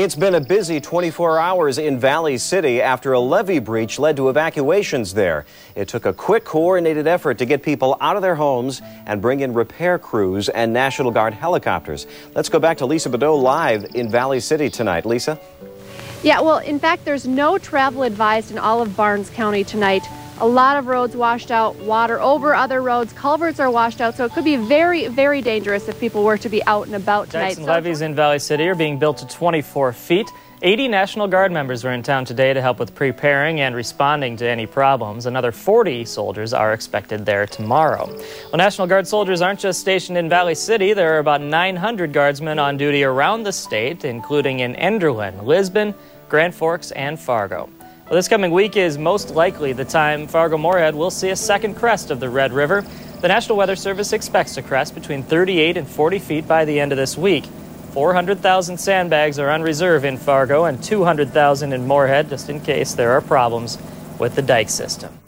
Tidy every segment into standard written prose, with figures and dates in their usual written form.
It's been a busy 24 hours in Valley City after a levee breach led to evacuations there. It took a quick, coordinated effort to get people out of their homes and bring in repair crews and National Guard helicopters. Let's go back to Lisa Badeau live in Valley City tonight. Lisa? Yeah, well, in fact, there's no travel advised in all of Barnes County tonight. A lot of roads washed out, water over other roads, culverts are washed out, so it could be very, very dangerous if people were to be out and about tonight. Dikes and levees in Valley City are being built to 24 feet. 80 National Guard members were in town today to help with preparing and responding to any problems. Another 40 soldiers are expected there tomorrow. Well, National Guard soldiers aren't just stationed in Valley City. There are about 900 guardsmen on duty around the state, including in Enderlin, Lisbon, Grand Forks, and Fargo. Well, this coming week is most likely the time Fargo and Moorhead will see a second crest of the Red River. The National Weather Service expects to crest between 38 and 40 feet by the end of this week. 400,000 sandbags are on reserve in Fargo and 200,000 in Moorhead, just in case there are problems with the dike system.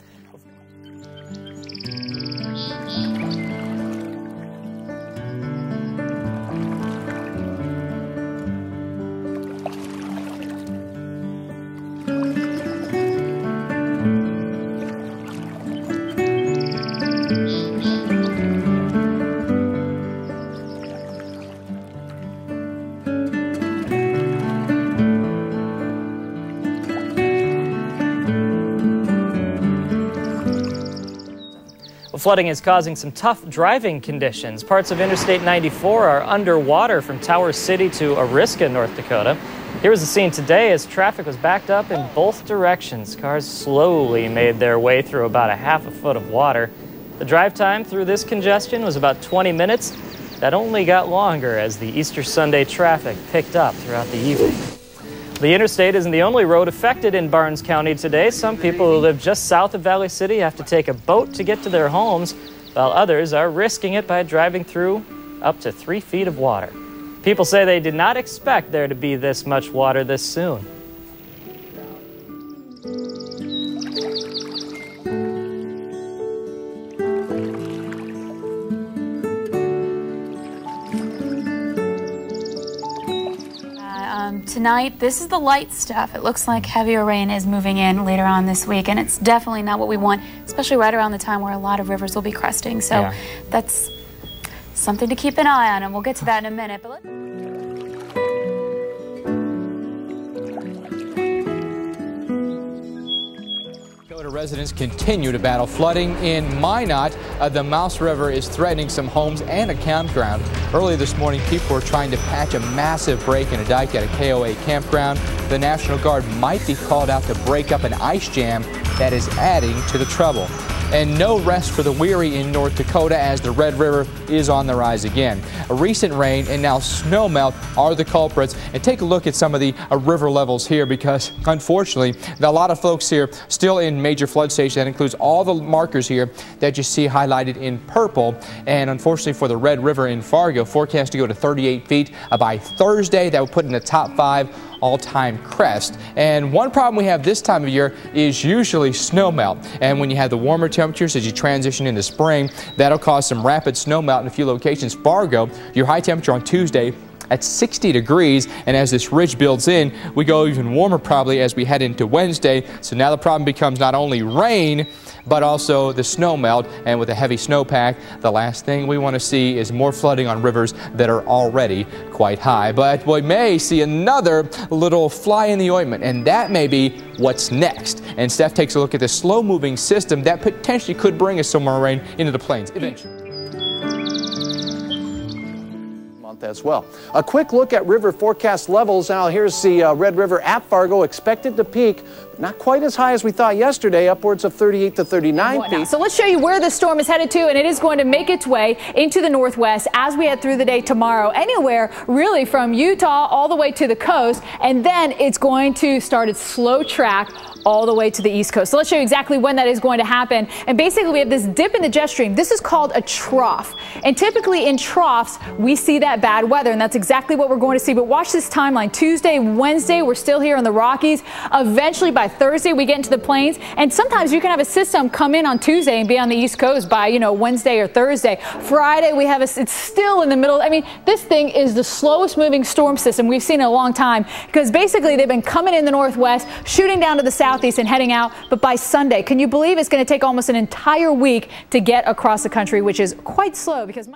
Flooding is causing some tough driving conditions. Parts of Interstate 94 are underwater from Tower City to Ariska, North Dakota. Here was the scene today as traffic was backed up in both directions. Cars slowly made their way through about a half a foot of water. The drive time through this congestion was about 20 minutes. That only got longer as the Easter Sunday traffic picked up throughout the evening. The interstate isn't the only road affected in Barnes County today. Some people who live just south of Valley City have to take a boat to get to their homes, while others are risking it by driving through up to 3 feet of water. People say they did not expect there to be this much water this soon. Tonight, this is the light stuff. It looks like heavier rain is moving in later on this week, and it's definitely not what we want, especially right around the time where a lot of rivers will be cresting. So that's something to keep an eye on, and we'll get to that in a minute. But residents continue to battle flooding in Minot. The Mouse River is threatening some homes and a campground. Early this morning, people were trying to patch a massive break in a dike at a KOA campground. The National Guard might be called out to break up an ice jam that is adding to the trouble. And no rest for the weary in North Dakota as the Red River is on the rise again. A recent rain and now snowmelt are the culprits. And take a look at some of the river levels here, because unfortunately a lot of folks here still in major flood stage. That includes all the markers here that you see highlighted in purple. And unfortunately for the Red River in Fargo, forecast to go to 38 feet by Thursday. That would put in the top 5 all-time crest. And one problem we have this time of year is usually snowmelt. And when you have the warmer temperatures as you transition into spring, that'll cause some rapid snowmelt in a few locations. Fargo, your high temperature on Tuesday at 60 degrees, and as this ridge builds in, we go even warmer probably as we head into Wednesday. So now the problem becomes not only rain, but also the snow melt, and with a heavy snowpack, the last thing we want to see is more flooding on rivers that are already quite high. But we may see another little fly in the ointment, and that may be what's next. And Steph takes a look at this slow-moving system that potentially could bring us some more rain into the plains eventually. As well. A quick look at river forecast levels. Now here's the Red River at Fargo, expected to peak, but not quite as high as we thought yesterday, upwards of 38 to 39 feet. So let's show you where the storm is headed to, and it is going to make its way into the northwest as we head through the day tomorrow, anywhere really from Utah all the way to the coast, and then it's going to start its slow track all the way to the East Coast. So let's show you exactly when that is going to happen. And basically we have this dip in the jet stream. This is called a trough. And typically in troughs, we see that bad weather, and that's exactly what we're going to see. But watch this timeline. Tuesday, Wednesday, we're still here in the Rockies. Eventually by Thursday, we get into the plains. And sometimes you can have a system come in on Tuesday and be on the East Coast by, Wednesday or Thursday. Friday, we have it's still in the middle. I mean, this thing is the slowest moving storm system we've seen in a long time, because basically they've been coming in the northwest, shooting down to the southeast and heading out. But by Sunday, can you believe it's going to take almost an entire week to get across the country, which is quite slow because